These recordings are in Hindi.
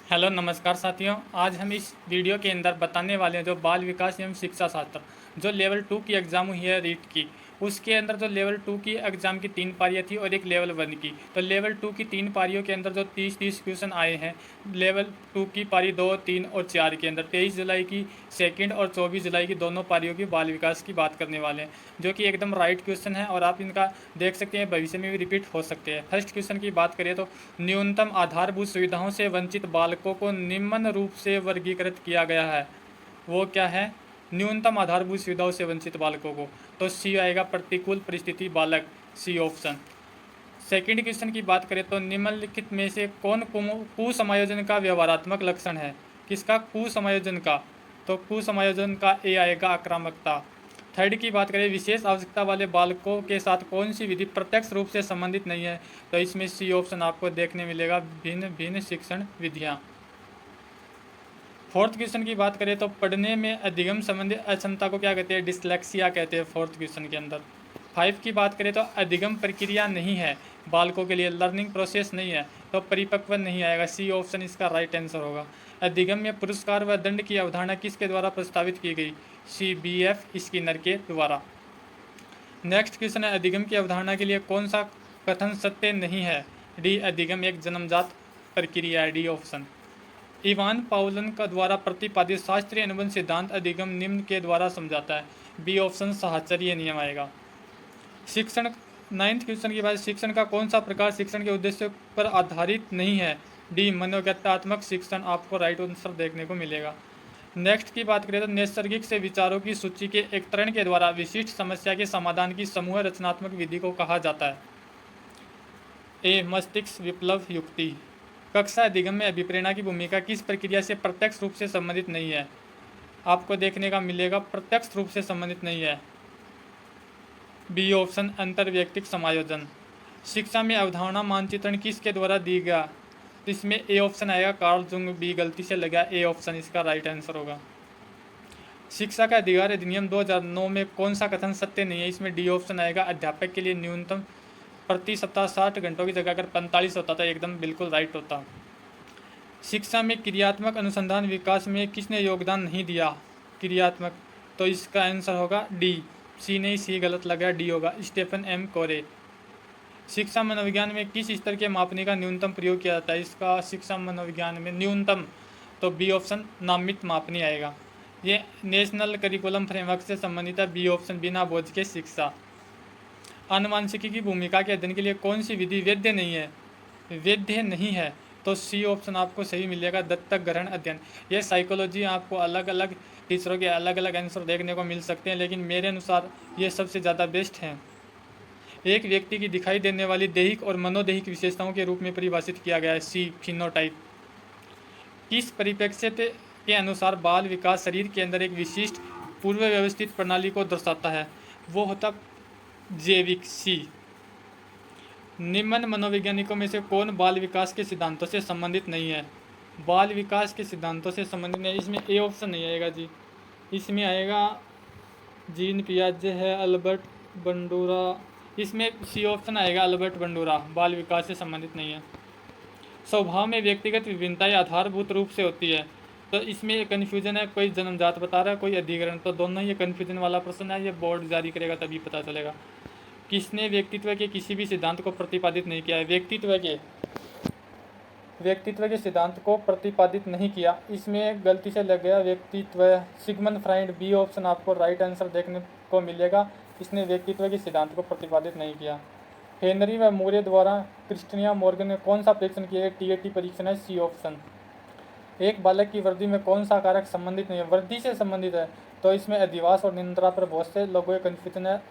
हेलो नमस्कार साथियों। आज हम इस वीडियो के अंदर बताने वाले हैं जो बाल विकास एवं शिक्षा शास्त्र जो लेवल 2 की एग्ज़ाम हुई है रीट की, उसके अंदर जो लेवल 2 की एग्ज़ाम की 3 पारियाँ थी और एक लेवल 1 की। तो लेवल 2 की 3 पारियों के अंदर जो 30-30 क्वेश्चन आए हैं, लेवल 2 की पारी 2, 3 और 4 के अंदर 23 जुलाई की सेकेंड और 24 जुलाई की दोनों पारियों की बाल विकास की बात करने वाले हैं, जो कि एकदम राइट क्वेश्चन है और आप इनका देख सकते हैं भविष्य में भी रिपीट हो सकते हैं। फर्स्ट क्वेश्चन की बात करें तो न्यूनतम आधारभूत सुविधाओं से वंचित बालकों को निम्न रूप से वर्गीकृत किया गया है। वो क्या है? न्यूनतम आधारभूत सुविधाओं से वंचित बालकों को, तो सी आएगा प्रतिकूल परिस्थिति बालक, सी ऑप्शन। सेकंड क्वेश्चन की बात करें तो निम्नलिखित में से कौन कुसमायोजन का व्यवहारात्मक लक्षण है? किसका? कुसमायोजन का। तो कुसमायोजन का ए आएगा आक्रामकता। थर्ड की बात करें विशेष आवश्यकता वाले बालकों के साथ कौन सी विधि प्रत्यक्ष रूप से संबंधित नहीं है? तो इसमें सी ऑप्शन आपको देखने मिलेगा, भिन्न भिन्न शिक्षण विधियाँ। फोर्थ क्वेश्चन की बात करें तो पढ़ने में अधिगम संबंधी अक्षमता को क्या कहते हैं? डिसलेक्सिया कहते हैं फोर्थ क्वेश्चन के अंदर। 5 की बात करें तो अधिगम प्रक्रिया नहीं है बालकों के लिए, लर्निंग प्रोसेस नहीं है, तो परिपक्व नहीं आएगा, सी ऑप्शन इसका राइट आंसर होगा। अधिगम में पुरस्कार व दंड की अवधारणा किसके द्वारा प्रस्तावित की गई? सी बी एफ स्किनर के द्वारा। नेक्स्ट क्वेश्चन है अधिगम की अवधारणा के लिए कौन सा कथन सत्य नहीं है? डी अधिगम एक जन्मजात प्रक्रिया है, डी ऑप्शन। इवान पाउलन का द्वारा प्रतिपादित शास्त्रीय अनुबंध सिद्धांत अधिगम निम्न के द्वारा समझाता है, बी ऑप्शन साहचर्य नियम आएगा। शिक्षण, नाइन्थ क्वेश्चन के बाद शिक्षण का कौन सा प्रकार शिक्षण के उद्देश्य पर आधारित नहीं है? डी मनोज्ञात्मक शिक्षण, आपको राइट आंसर देखने को मिलेगा। नेक्स्ट की बात करें तो नैसर्गिक से विचारों की सूची के एकत्रण के द्वारा विशिष्ट समस्या के समाधान की समूह रचनात्मक विधि को कहा जाता है? ए मस्तिष्क विप्लव युक्ति। कक्षा अधिगम में अभिप्रेरणा की भूमिका किस प्रक्रिया से प्रत्यक्ष रूप से संबंधित नहीं है? आपको देखने का मिलेगा प्रत्यक्ष रूप से संबंधित नहीं है, बी ऑप्शन अंतर्वैयक्तिक समायोजन। शिक्षा में अवधारणा मानचित्रण किसके द्वारा दी गया? तो इसमें ए ऑप्शन आएगा कार्ल जुंग, बी गलती से लगा, ए ऑप्शन इसका राइट आंसर होगा। शिक्षा का अधिकार अधिनियम 2009 में कौन सा कथन सत्य नहीं है? इसमें डी ऑप्शन आएगा अध्यापक के लिए न्यूनतम प्रति सप्ताह 60 घंटों की जगह अगर 45 होता तो एकदम बिल्कुल राइट होता। शिक्षा में क्रियात्मक अनुसंधान विकास में किसने योगदान नहीं दिया? क्रियात्मक, तो इसका आंसर होगा डी, सी नहीं, सी गलत लगा, डी होगा, स्टीफन एम कोरे। शिक्षा मनोविज्ञान में किस स्तर के मापने का न्यूनतम प्रयोग किया जाता है? इसका शिक्षा मनोविज्ञान में न्यूनतम, तो बी ऑप्शन नामित मापनी आएगा। ये नेशनल करिकुलम फ्रेमवर्क से संबंधित है, बी ऑप्शन बिना बोझ के शिक्षा। आनुवांशिकी की भूमिका के अध्ययन के लिए कौन सी विधि वैध नहीं है? वैध नहीं है, तो सी ऑप्शन आपको सही मिलेगा, दत्तक ग्रहण अध्ययन। ये साइकोलॉजी आपको अलग अलग टीचरों के अलग अलग आंसर देखने को मिल सकते हैं, लेकिन मेरे अनुसार ये सबसे ज़्यादा बेस्ट हैं। एक व्यक्ति की दिखाई देने वाली दैहिक और मनोदैहिक विशेषताओं के रूप में परिभाषित किया गया है, सी फिनोटाइप। किस परिप्रेक्ष्य के अनुसार बाल विकास शरीर के अंदर एक विशिष्ट पूर्व व्यवस्थित प्रणाली को दर्शाता है? वो होता जैविक, सी। निम्न मनोवैज्ञानिकों में से कौन बाल विकास के सिद्धांतों से संबंधित नहीं है? बाल विकास के सिद्धांतों से संबंधित नहीं, इसमें ए ऑप्शन नहीं आएगा जी, इसमें आएगा जीन पियाजे है, अल्बर्ट बंडूरा, इसमें सी ऑप्शन आएगा अल्बर्ट बंडूरा, बाल विकास से संबंधित नहीं है। स्वभाव में व्यक्तिगत विभिन्नताएं आधारभूत रूप से होती है, तो इसमें एक कन्फ्यूजन है, कोई जन्मजात बता रहा है, कोई अधिग्रहण, तो दोनों ही कन्फ्यूजन वाला प्रश्न है, ये बोर्ड जारी करेगा तभी पता चलेगा। किसने व्यक्तित्व के किसी भी सिद्धांत को प्रतिपादित नहीं किया है? व्यक्तित्व के सिद्धांत को प्रतिपादित नहीं किया, इसमें गलती से लग गया व्यक्तित्व, सिगमंड फ्राइड, बी ऑप्शन आपको राइट आंसर देखने को मिलेगा, इसने व्यक्तित्व के सिद्धांत को प्रतिपादित नहीं किया। हेनरी व मूरे द्वारा क्रिस्टिया मॉर्गन ने कौन सा परीक्षण किया है? टीएटी परीक्षण है, सी ऑप्शन। एक बालक की वृद्धि में कौन सा कारक संबंधित नहीं है? वृद्धि से संबंधित है, तो इसमें अधिवास और निंद्रा पर बहुत से लोगों का कन्फ्यूजन है,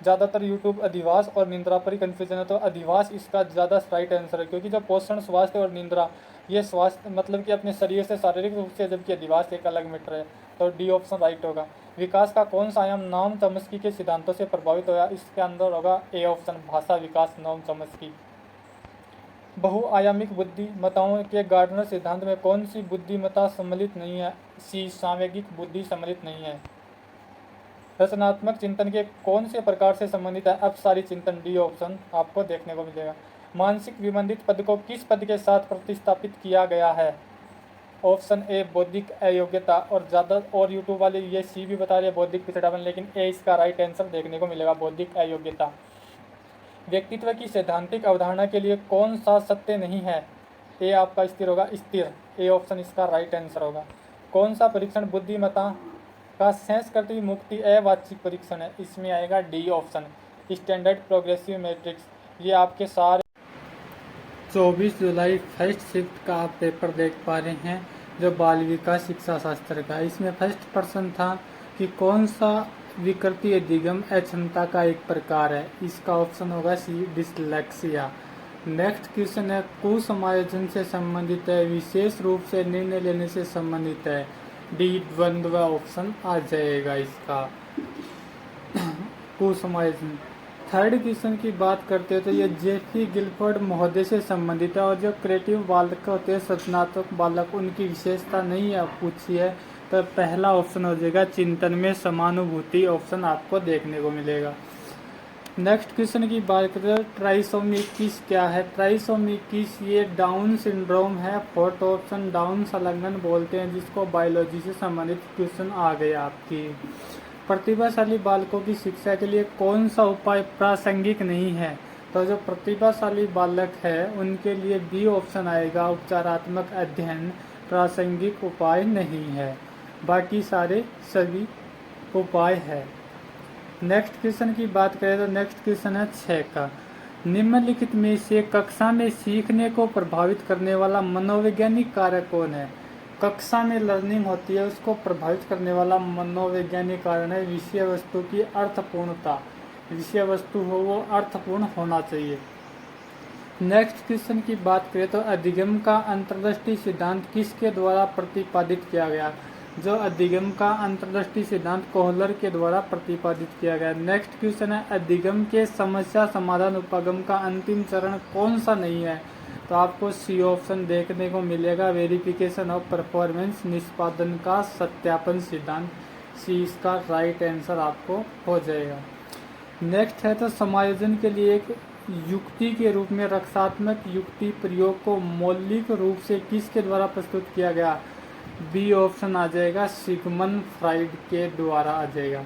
ज़्यादातर यूट्यूब अधिवास और निंद्रा पर ही कन्फ्यूजन है, तो अधिवास इसका ज़्यादा राइट आंसर है, क्योंकि जो पोषण, स्वास्थ्य और निंद्रा ये स्वास्थ्य मतलब कि अपने शरीर से शारीरिक रूप से, जबकि अधिवास एक अलग मैटर है, तो डी ऑप्शन राइट होगा। विकास का कौन सा आयाम नोम चॉम्स्की के सिद्धांतों से प्रभावित होगा? इसके अंदर होगा ए ऑप्शन भाषा विकास, नोम चॉम्स्की। बहुआयामिक बुद्धिमत्ताओं के गार्डनर सिद्धांत में कौन सी बुद्धिमत्ता सम्मिलित नहीं है? सी सांवेगिक बुद्धि सम्मिलित नहीं है। रचनात्मक चिंतन के कौन से प्रकार से संबंधित है? अपसारी चिंतन, डी ऑप्शन आपको देखने को मिलेगा। मानसिक विबंधित पद को किस पद के साथ प्रतिस्थापित किया गया है? ऑप्शन ए बौद्धिक अयोग्यता, और ज़्यादा और यूट्यूब वाले ये सी भी बता रहे हैं बौद्धिक पिछड़ापन, लेकिन ए इसका राइट आंसर देखने को मिलेगा, बौद्धिक अयोग्यता। व्यक्तित्व की सैद्धांतिक अवधारणा के लिए कौन सा सत्य नहीं है? ए आपका स्थिर होगा, स्थिर। ए ऑप्शन इसका राइट आंसर होगा। कौन सा परीक्षण बुद्धिमत्ता का सेंस करती हुई मुक्ति अवांछित परीक्षण है? इसमें आएगा D option, standard progressive matrix. ये आपके सारे 24 जुलाई फर्स्ट शिफ्ट का आप पेपर देख पा रहे हैं जो बाल विकास शिक्षा शास्त्र का। इसमें फर्स्ट प्रश्न था कि कौन सा विकृति अधिगम अक्षमता का एक प्रकार है? इसका ऑप्शन होगा सी, डिसलेक्सिया। नेक्स्ट क्वेश्चन है कुसमायोजन से संबंधित है, विशेष रूप से निर्णय लेने से संबंधित है? डी द्वंद्व ऑप्शन आ जाएगा इसका, कुसमायोजन। थर्ड क्वेश्चन की बात करते हैं तो ये जेफी गिलफोर्ड महोदय से संबंधित है, और जो क्रिएटिव बालक होते हैं, सृजनात्मक बालक, उनकी विशेषता नहीं है पूछी है, तो पहला ऑप्शन हो जाएगा चिंतन में समानुभूति ऑप्शन आपको देखने को मिलेगा। नेक्स्ट क्वेश्चन की बात करते हैं ट्राइसोमी 21 क्या है? ट्राइसोमी 21 ये डाउन सिंड्रोम है। फोर्थ ऑप्शन डाउन संलग्न बोलते हैं, जिसको बायोलॉजी से संबंधित क्वेश्चन आ गए आपकी। प्रतिभाशाली बालकों की शिक्षा के लिए कौन सा उपाय प्रासंगिक नहीं है? तो जो प्रतिभाशाली बालक है उनके लिए बी ऑप्शन आएगा, उपचारात्मक अध्ययन प्रासंगिक उपाय नहीं है, बाकी सारे सभी उपाय है। नेक्स्ट क्वेश्चन की बात करें तो नेक्स्ट क्वेश्चन है 6 का, निम्नलिखित में से कक्षा में सीखने को प्रभावित करने वाला मनोवैज्ञानिक कारक कौन है? कक्षा में लर्निंग होती है, उसको प्रभावित करने वाला मनोवैज्ञानिक कारण है विषय वस्तु की अर्थपूर्णता। विषय वस्तु हो वो अर्थपूर्ण होना चाहिए। नेक्स्ट क्वेश्चन की बात करें तो अधिगम का अंतर्दृष्टि सिद्धांत किसके द्वारा प्रतिपादित किया गया? जो अधिगम का अंतर्दृष्टि सिद्धांत कोहलर के द्वारा प्रतिपादित किया गया। नेक्स्ट क्वेश्चन है अधिगम के समस्या समाधान उपगम का अंतिम चरण कौन सा नहीं है? तो आपको सी ऑप्शन देखने को मिलेगा, वेरिफिकेशन ऑफ परफॉर्मेंस, निष्पादन का सत्यापन सिद्धांत। सी इसका राइट आंसर आपको हो जाएगा। नेक्स्ट है तो समायोजन के लिए एक युक्ति के रूप में रक्षात्मक युक्ति प्रयोग को मौलिक रूप से किसके द्वारा प्रस्तुत किया गया? बी ऑप्शन आ जाएगा, सिगमंड फ्राइड के द्वारा आ जाएगा।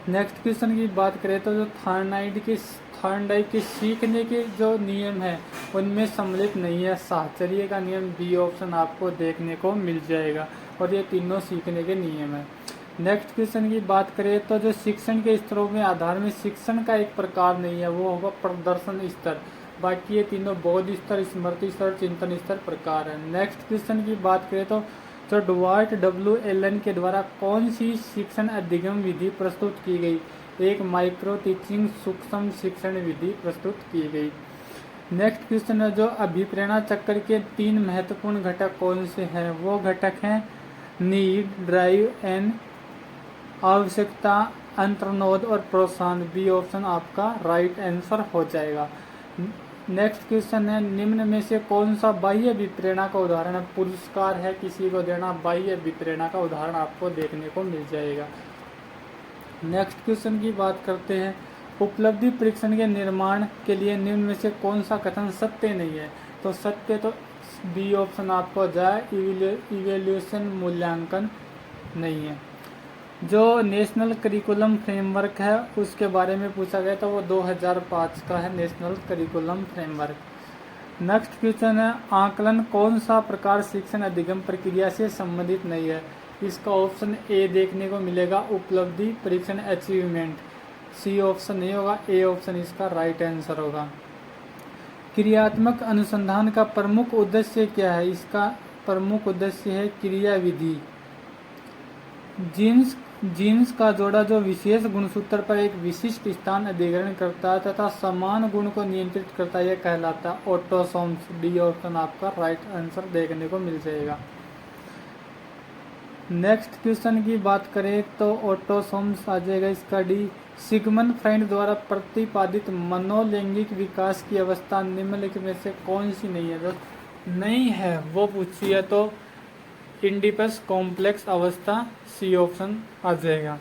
नेक्स्ट क्वेश्चन की बात करें तो जो थॉर्नडाइक के सीखने के जो नियम है उनमें सम्मिलित नहीं है साहचर्य का नियम। बी ऑप्शन आपको देखने को मिल जाएगा, और ये तीनों सीखने के नियम है। नेक्स्ट क्वेश्चन की बात करें तो जो शिक्षण के स्तरों में आधार में शिक्षण का एक प्रकार नहीं है, वो होगा प्रदर्शन स्तर। बाकी ये तीनों बोध स्तर, स्मृति स्तर, चिंतन स्तर प्रकार है। नेक्स्ट क्वेश्चन की बात करें तो जो डुवार्ट डब्ल्यू एलन के द्वारा कौन सी शिक्षण अधिगम विधि प्रस्तुत की गई? एक माइक्रो टीचिंग सूक्ष्म शिक्षण विधि प्रस्तुत की गई। नेक्स्ट क्वेश्चन है जो अभिप्रेरणा चक्र के 3 महत्वपूर्ण घटक कौन से हैं? वो घटक हैं नीड, ड्राइव एंड आवश्यकता, अंतर्नोद और प्रोत्साहन। बी ऑप्शन आपका राइट आंसर हो जाएगा। नेक्स्ट क्वेश्चन है निम्न में से कौन सा बाह्य विप्रेरणा का उदाहरण है? पुरस्कार है किसी को देना, बाह्य विप्रेरणा का उदाहरण आपको देखने को मिल जाएगा। नेक्स्ट क्वेश्चन की बात करते हैं उपलब्धि परीक्षण के निर्माण के लिए निम्न में से कौन सा कथन सत्य नहीं है? तो सत्य तो बी ऑप्शन आपको जाए, इवेल्यूशन मूल्यांकन नहीं है। जो नेशनल करिकुलम फ्रेमवर्क है उसके बारे में पूछा गया तो वो 2005 का है, national curriculum framework. Next question है आकलन कौन सा प्रकार शिक्षण अधिगम प्रक्रिया से संबंधित नहीं है? इसका ऑप्शन ए देखने को मिलेगा, उपलब्धि परीक्षण अचीवमेंट। सी ऑप्शन नहीं होगा, ए ऑप्शन इसका राइट आंसर होगा। क्रियात्मक अनुसंधान का प्रमुख उद्देश्य क्या है? इसका प्रमुख उद्देश्य है क्रिया विधि। जीन्स का जोड़ा जो विशेष गुणसूत्र पर एक विशिष्ट स्थान अधिग्रहण करता है तथा समान गुण को नियंत्रित करता है, यह कहलाता है ऑटोसोम्स। डी ऑप्शन आपका राइट आंसर देखने को मिल जाएगा। नेक्स्ट क्वेश्चन की बात करें तो ऑटोसोम्स आ जाएगा इसका डी। सिगमंड फ्राइड द्वारा प्रतिपादित मनोलैंगिक विकास की अवस्था निम्नलिखित में से कौन सी नहीं है? जो नहीं है वो पूछी है तो इंडिपस कॉम्प्लेक्स अवस्था, सी ऑप्शन आ जाएगा।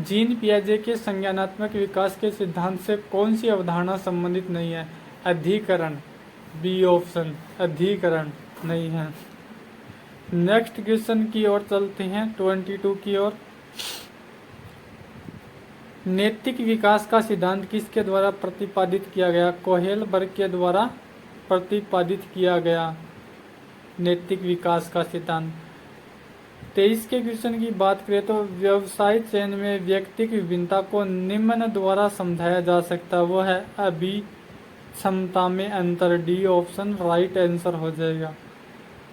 जीन पियाजे के संज्ञानात्मक विकास के सिद्धांत से कौन सी अवधारणा संबंधित नहीं है? अधिकरण। बी ऑप्शन अधिकरण नहीं है। नेक्स्ट क्वेश्चन की ओर चलते हैं 22 की ओर। नैतिक विकास का सिद्धांत किसके द्वारा प्रतिपादित किया गया? कोहेलबर्ग के द्वारा प्रतिपादित किया गया नैतिक विकास का सिद्धांत। 23 के क्वेश्चन की बात करें तो व्यवसाय चयन में व्यक्तिक विभिन्नता को निम्न द्वारा समझाया जा सकता है, वो है अभिक्षमता में अंतर। डी ऑप्शन राइट आंसर हो जाएगा।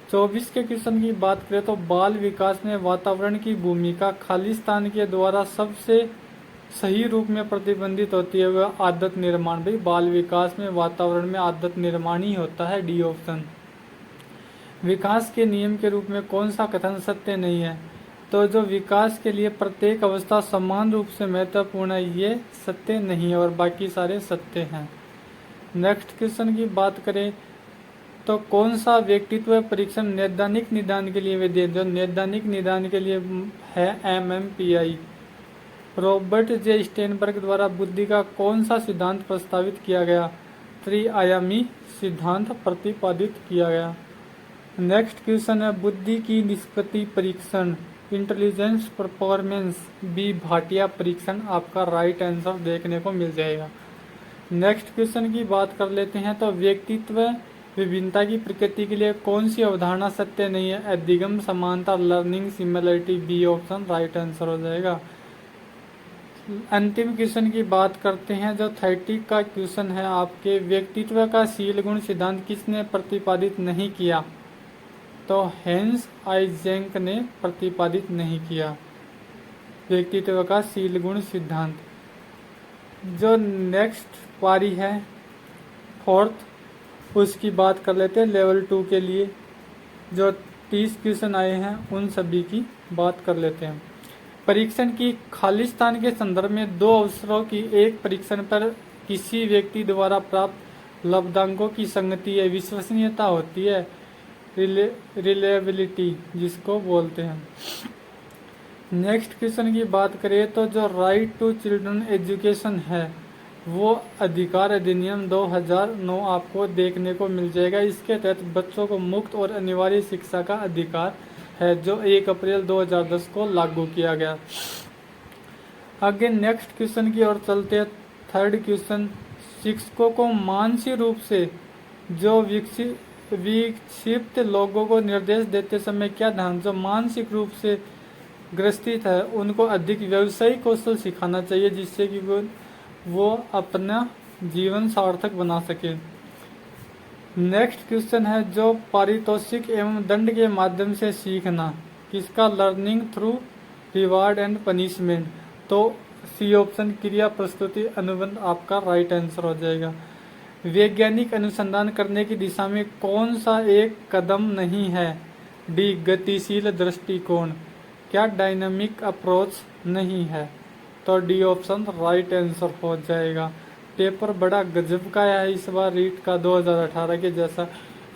24 के क्वेश्चन की बात करें तो बाल विकास में वातावरण की भूमिका खालिस्तान के द्वारा सबसे सही रूप में प्रतिबंधित होती है, वह आदत निर्माण। भाई बाल विकास में वातावरण में आदत निर्माण ही होता है, डी ऑप्शन। विकास के नियम के रूप में कौन सा कथन सत्य नहीं है? तो जो विकास के लिए प्रत्येक अवस्था समान रूप से महत्वपूर्ण है, ये सत्य नहीं है और बाकी सारे सत्य हैं। नेक्स्ट क्वेश्चन की बात करें तो कौन सा व्यक्तित्व परीक्षण नैदानिक निदान के लिए वैध है? जो नैदानिक निदान के लिए है MMPI। रॉबर्ट जे स्टेनबर्ग द्वारा बुद्धि का कौन सा सिद्धांत प्रस्तावित किया गया? त्रिआयामी सिद्धांत प्रतिपादित किया गया। नेक्स्ट क्वेश्चन है बुद्धि की निष्पत्ति परीक्षण, इंटेलिजेंस परफॉर्मेंस, बी भाटिया परीक्षण। आपका राइट आंसर देखने को मिल जाएगा। नेक्स्ट क्वेश्चन की बात कर लेते हैं तो व्यक्तित्व विभिन्नता की प्रकृति के लिए कौन सी अवधारणा सत्य नहीं है? अधिगम, समानता, learning, similarity. B option right answer हो जाएगा। अंतिम क्वेश्चन की बात करते हैं जो 30 का क्वेश्चन है आपके। व्यक्तित्व का शील गुण सिद्धांत किसने प्रतिपादित नहीं किया? तो हेंस आइजेंक ने प्रतिपादित नहीं किया व्यक्तित्व का शील गुण सिद्धांत। जो नेक्स्ट पारी है 4th, उसकी बात कर लेते हैं लेवल 2 के लिए। जो 30 क्वेश्चन आए हैं उन सभी की बात कर लेते हैं। परीक्षण की खालिस्तान के संदर्भ में दो अवसरों की एक परीक्षण पर किसी व्यक्ति द्वारा प्राप्त लब्धांकों की संगति है, विश्वसनीयता होती है, रिलेबिलिटी जिसको बोलते हैं। नेक्स्ट क्वेश्चन की बात करें तो जो राइट टू चिल्ड्रन एजुकेशन है वो अधिकार अधिनियम 2009 आपको देखने को मिल जाएगा। इसके तहत बच्चों को मुफ्त और अनिवार्य शिक्षा का अधिकार है जो 1 अप्रैल 2010 को लागू किया गया। आगे नेक्स्ट क्वेश्चन की ओर चलते हैं। 3rd क्वेश्चन, शिक्षकों को मानसिक रूप से जो विक्षिप्त लोगों को निर्देश देते समय क्या ध्यान, जो मानसिक रूप से ग्रसित है उनको अधिक व्यवसायिक कौशल सिखाना चाहिए जिससे कि वो अपना जीवन सार्थक बना सके। नेक्स्ट क्वेश्चन है जो पारितोषिक एवं दंड के माध्यम से सीखना, किसका? Learning through reward and punishment. तो सी ऑप्शन क्रिया प्रस्तुति अनुबंध आपका राइट आंसर हो जाएगा। वैज्ञानिक अनुसंधान करने की दिशा में कौन सा एक कदम नहीं है? डी गतिशील दृष्टिकोण। क्या डायनामिक अप्रोच नहीं है? तो डी ऑप्शन राइट आंसर हो जाएगा। पेपर बड़ा गजब का है इस बार रीट का 2018 के जैसा।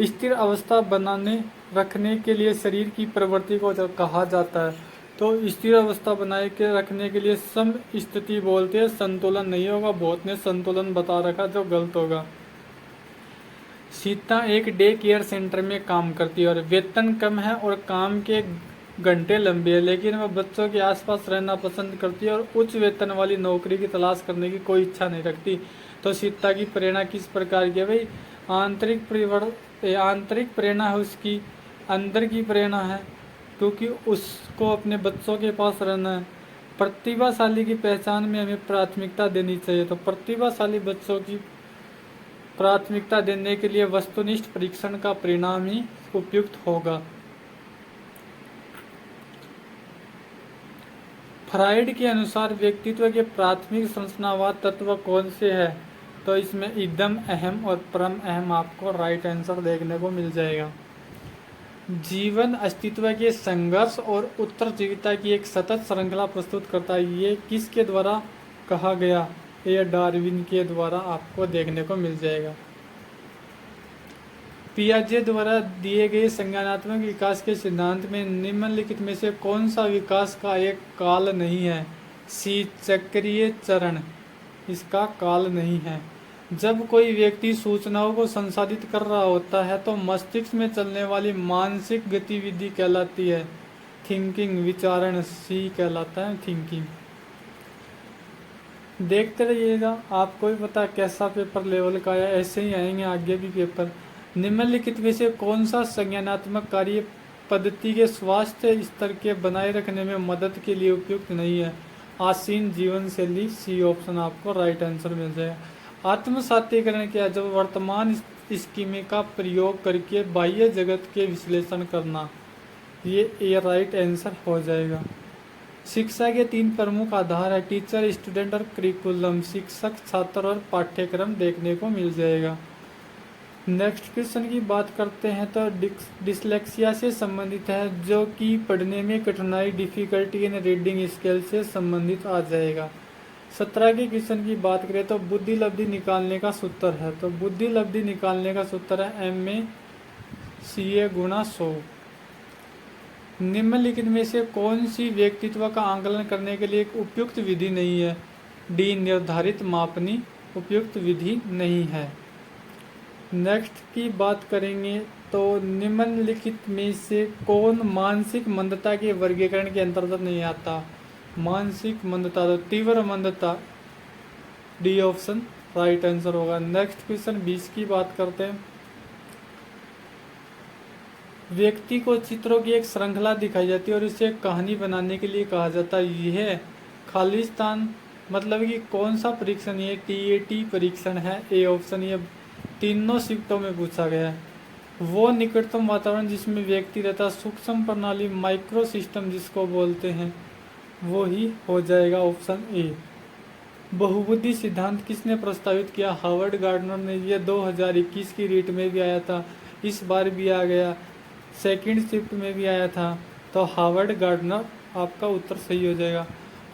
स्थिर अवस्था बनाने रखने के लिए शरीर की प्रवृत्ति को जब कहा जाता है तो स्थिर अवस्था बनाए के रखने के लिए सम स्थिति बोलते हैं, संतुलन नहीं होगा। बहुत ने संतुलन बता रखा जो गलत होगा। सीता एक डे केयर सेंटर में काम करती है और वेतन कम है और काम के घंटे लंबे है, लेकिन वह बच्चों के आसपास रहना पसंद करती है और उच्च वेतन वाली नौकरी की तलाश करने की कोई इच्छा नहीं रखती। तो सीता की प्रेरणा किस प्रकार की है? भाई आंतरिक प्रेरणा है उसकी, अंदर की प्रेरणा है क्योंकि उसको अपने बच्चों के पास रहना है। प्रतिभाशाली की पहचान में हमें प्राथमिकता देनी चाहिए, तो प्रतिभाशाली बच्चों की प्राथमिकता देने के लिए वस्तुनिष्ठ परीक्षण का परिणाम ही उपयुक्त होगा। फ्राइड के अनुसार व्यक्तित्व के प्राथमिक संरचनावाद तत्व कौन से है? तो इसमें इदम, अहम और परम अहम आपको राइट आंसर देखने को मिल जाएगा। जीवन अस्तित्व के संघर्ष और उत्तरजीविता की एक सतत श्रृंखला प्रस्तुत करता है, ये किसके द्वारा कहा गया? ये डार्विन के द्वारा आपको देखने को मिल जाएगा। पियाजे द्वारा दिए गए संज्ञानात्मक विकास के सिद्धांत में निम्नलिखित में से कौन सा विकास का एक काल नहीं है? सी चक्रीय चरण इसका काल नहीं है। जब कोई व्यक्ति सूचनाओं को संसाधित कर रहा होता है तो मस्तिष्क में चलने वाली मानसिक गतिविधि कहलाती है थिंकिंग। विचारण सी कहलाता है थिंकिंग। देखते रहिएगा, आपको भी पता कैसा पेपर लेवल का है, ऐसे ही आएंगे आगे भी पेपर। निम्नलिखित में से कौन सा संज्ञानात्मक कार्य पद्धति के स्वास्थ्य स्तर के बनाए रखने में मदद के लिए उपयुक्त नहीं है? आसीन जीवन शैली, सी ऑप्शन आपको राइट आंसर मिल जाएगा। आत्मसातीकरण क्या है? जब वर्तमान स्कीमे का प्रयोग करके बाह्य जगत के विश्लेषण करना, ये ए राइट आंसर हो जाएगा। शिक्षा के 3 प्रमुख आधार है टीचर, स्टूडेंट और करिकुलम। शिक्षक, छात्र और पाठ्यक्रम देखने को मिल जाएगा। नेक्स्ट क्वेश्चन की बात करते हैं तो डिसलेक्सिया से संबंधित है, जो कि पढ़ने में कठिनाई, डिफिकल्टी इन रीडिंग स्केल से संबंधित आ जाएगा। 17 के क्वेश्चन की बात करें तो बुद्धि लब्धि निकालने का सूत्र है, तो बुद्धि लब्धि निकालने का सूत्र है MA गुणा 100। निम्नलिखित में से कौन सी व्यक्तित्व का आंकलन करने के लिए एक उपयुक्त विधि नहीं है? डी, निर्धारित मापनी उपयुक्त विधि नहीं है। नेक्स्ट की बात करेंगे तो निम्नलिखित में से कौन मानसिक मंदता के वर्गीकरण के अंतर्गत नहीं आता? मानसिक मंदता, तो तीव्र मंदता, डी ऑप्शन राइट आंसर होगा। नेक्स्ट क्वेश्चन 20 की बात करते हैं। व्यक्ति को चित्रों की एक श्रृंखला दिखाई जाती है और इसे कहानी बनाने के लिए कहा जाता है। यह खालिस्तान मतलब कि कौन सा परीक्षण? ये TAT परीक्षण है, ए ऑप्शन। ये तीनों शिफ्टों में पूछा गया है। वो निकटतम वातावरण जिसमें व्यक्ति रहता है, सूक्ष्म प्रणाली, माइक्रो सिस्टम जिसको बोलते हैं, वो ही हो जाएगा ऑप्शन ए। बहुबुद्धि सिद्धांत किसने प्रस्तावित किया? हार्वर्ड गार्डनर ने। यह 2021 की रीट में भी आया था, इस बार भी आ गया, सेकंड शिफ्ट में भी आया था, तो हार्वर्ड गार्डनर आपका उत्तर सही हो जाएगा।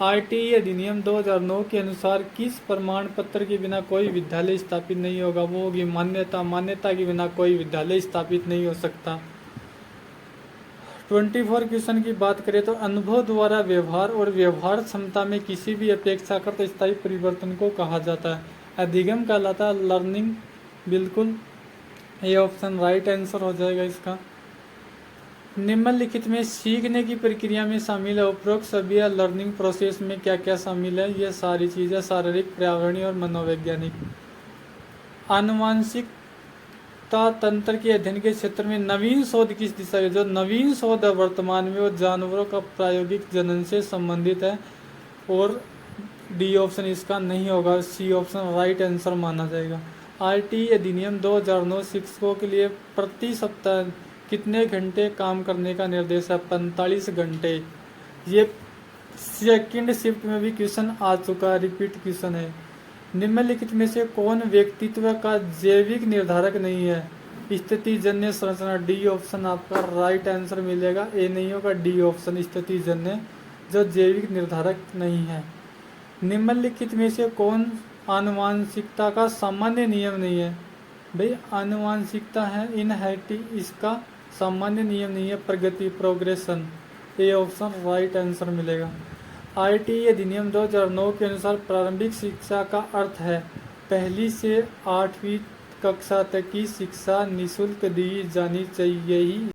RTE अधिनियम 2009 के अनुसार किस प्रमाण पत्र के बिना कोई विद्यालय स्थापित नहीं होगा? वो होगी मान्यता। मान्यता के बिना कोई विद्यालय स्थापित नहीं हो सकता। 24 क्वेश्चन की बात करें तो अनुभव द्वारा व्यवहार और व्यवहार क्षमता में किसी भी अपेक्षाकृत स्थायी परिवर्तन को कहा जाता है? अधिगम कहलाता है, लर्निंग। बिल्कुल, ये ऑप्शन राइट आंसर हो जाएगा इसका। निम्नलिखित में सीखने की प्रक्रिया में शामिल है उपरोक्त सभी लर्निंग प्रोसेस में क्या क्या शामिल है? ये सारी चीज़ें शारीरिक, पर्यावरणीय और मनोवैज्ञानिक। आनुवांशिकता तंत्र के अध्ययन के क्षेत्र में नवीन शोध किस दिशा में? जो नवीन शोध है वर्तमान में वो जानवरों का प्रायोगिक जनन से संबंधित है, और डी ऑप्शन इसका नहीं होगा, सी ऑप्शन राइट आंसर माना जाएगा। RTE अधिनियम 2009 शिक्षकों के लिए प्रति सप्ताह कितने घंटे काम करने का निर्देश है? 45 घंटे। ये सेकंड शिफ्ट में भी क्वेश्चन आ चुका है, रिपीट क्वेश्चन है। निम्नलिखित में से कौन व्यक्तित्व का जैविक निर्धारक नहीं है? स्थिति जन्य संरचना, डी ऑप्शन आपका राइट आंसर मिलेगा। ए नहीं होगा, डी ऑप्शन स्थिति जन्य जो जैविक निर्धारक नहीं है। निम्नलिखित में से कौन आनुवांशिकता का सामान्य नियम नहीं है? भाई आनुवांशिकता है इनहेरिटी, इसका सामान्य नियम नहीं है, प्रगति, progression. A option right answer मिलेगा। RTE अधिनियम 2009 के अनुसार प्रारंभिक शिक्षा का अर्थ है 1ली से 8वीं कक्षा तक की शिक्षा निःशुल्क दी जानी चाहिए ही